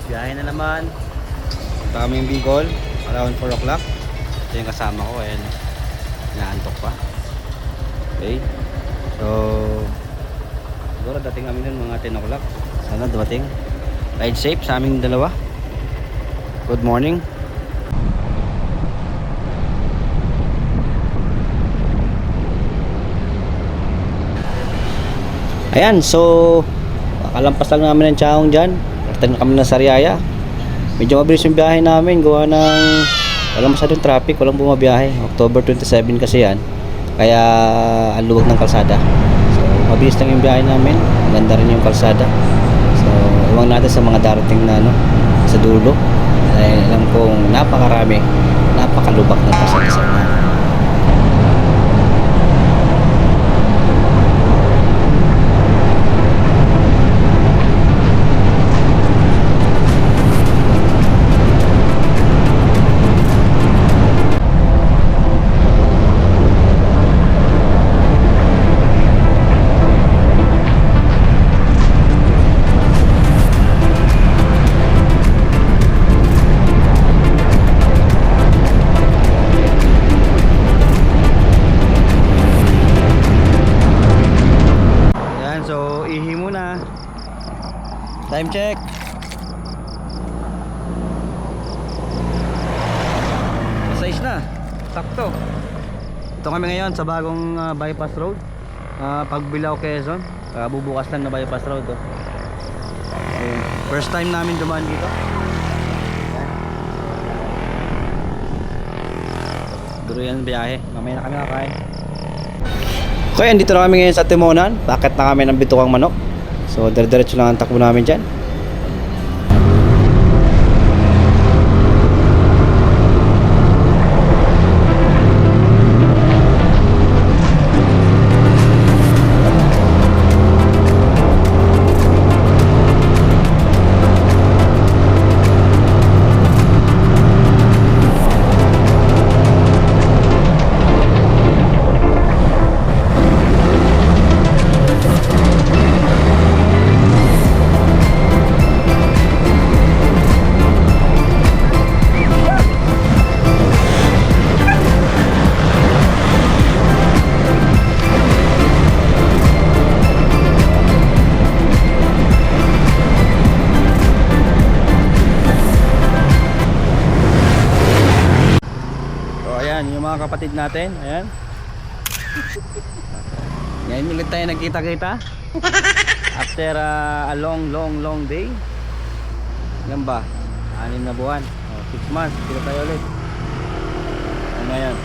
Biyahe na naman. Punta kami yung Bicol around 4 o'clock. Ito yung kasama ko. Ayan. Inaantok pa. Okay. So siguro dating kami nun mga 10 o'clock. Sana dumating. Ride safe sa aming dalawa. Good morning. Ayan, so kalampas lang namin ng Chaong dyan. Partan na kami ng Sariaya. Medyo mabilis yung biyahe namin. Gawa ng walang masyadong traffic, walang bumabiyahe. October 27 kasi yan. Kaya ang luwag ng kalsada. So mabilis lang yung biyahe namin. Maganda rin yung kalsada. So iwang natin sa mga darating na sa dulo. Dahil alam kong napakarami, napakalubak ng kalsada. So, ihi muna. Time check. Size na. Sakto. Ito kami ngayon sa bagong bypass road. Pagbilao Quezon. Bubukas lang na bypass road. So, first time namin dumaan dito. Duro yan biyahe. Mamaya na kami kakain. Okay, andito na kami ngayon sa Timonan. Bakit na kami ng bitukang manok. So, dire-diretso lang ang takbo namin dyan. Yung mga kapatid natin, ayan. Ngayon ulit tayo nagkita-kita after a long day. Yan ba? 6 na buwan, 6 months, kita tayo ulit. Ano yan?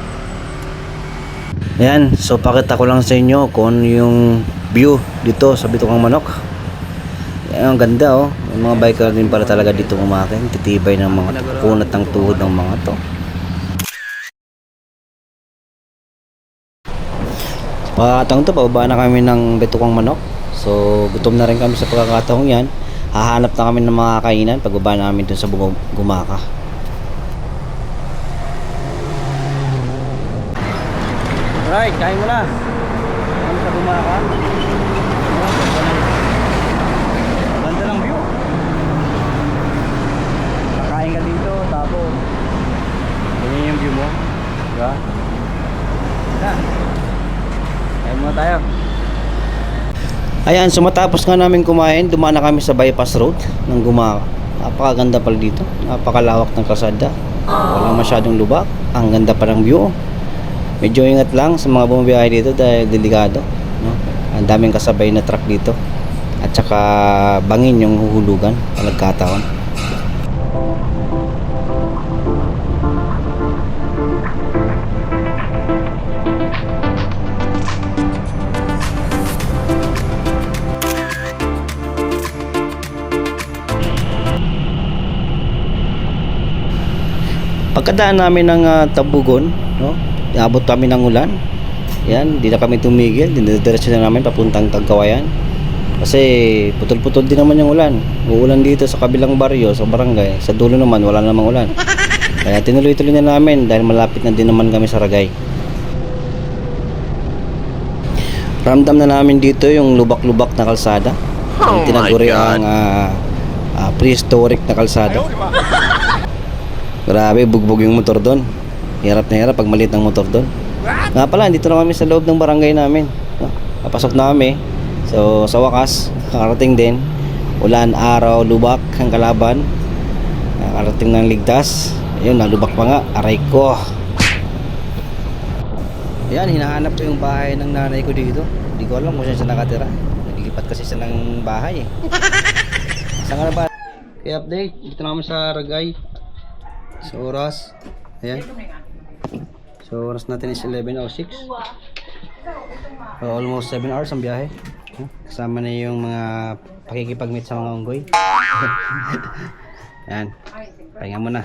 Ayan, so pakita ko lang sa inyo kung yung view dito sa Bitukang Manok. Ayan, ang ganda oh. Yung mga biker din para talaga dito umakin. Titibay ng mga kunat ng tuhod ng mga to. Pagkakataong to, pababa na kami ng Bitukang Manok. So gutom na rin kami sa pagkakataong yan. Hahanap na kami ng mga kainan pagbaba namin dun sa Gumaka. Alright, kain muna. Kami sa Gumaka. Ganda ng view. Kakain ka dito, tapos ganyan yung view mo, diba? Na kain muna tayo. Ayan, so matapos nga namin kumain, dumaan na kami sa bypass road ng Gumaka. Napakaganda pala dito, napakalawak ng kalsada, walang masyadong lubak, ang ganda pa ng view. Medyo ingat lang sa mga bumabiyahe dito dahil delikado, no? Ang daming kasabay na truck dito at saka bangin yung huhulugan pag nagkataon. Pagkadaan namin ng Tabugon, no? Abot kami ng ulan. Yan, di na kami tumigil, dinediretso na namin papuntang Tagkawayan. Kasi putol-putol din naman yung ulan. Uulan dito sa kabilang baryo, sa barangay. Sa dulo naman wala namang ulan. Kaya tinuloy-tuloy na namin dahil malapit na din naman kami sa Ragay. Ramdam na namin dito yung lubak-lubak na kalsada. Yung tinaguri ang prehistoric na kalsada. Grabe, bugbog yung motor doon. Hirap na hirap pag maliit ng motor doon. Nga pala, dito na kami sa loob ng barangay namin. Papasok na kami. So, sa wakas, kakarating din. Ulan, araw, lubak ang kalaban. Nakarating ng ligtas. Ayun, nalubak pa nga. Aray ko. Ayan, hinahanap ko yung bahay ng nanay ko dito. Hindi ko alam kung saan siya nakatira. Naglilipat kasi siya ng bahay eh. Saan ka na ba? Okay, update. Dito na kami sa Ragay. Sa oras. Ayan. So, oras natin is 11:06. So, almost 7 hours ang biyahe. Kasama na yung mga pakikipag-meet sa mga unggoy. Ayan. Pahinga muna.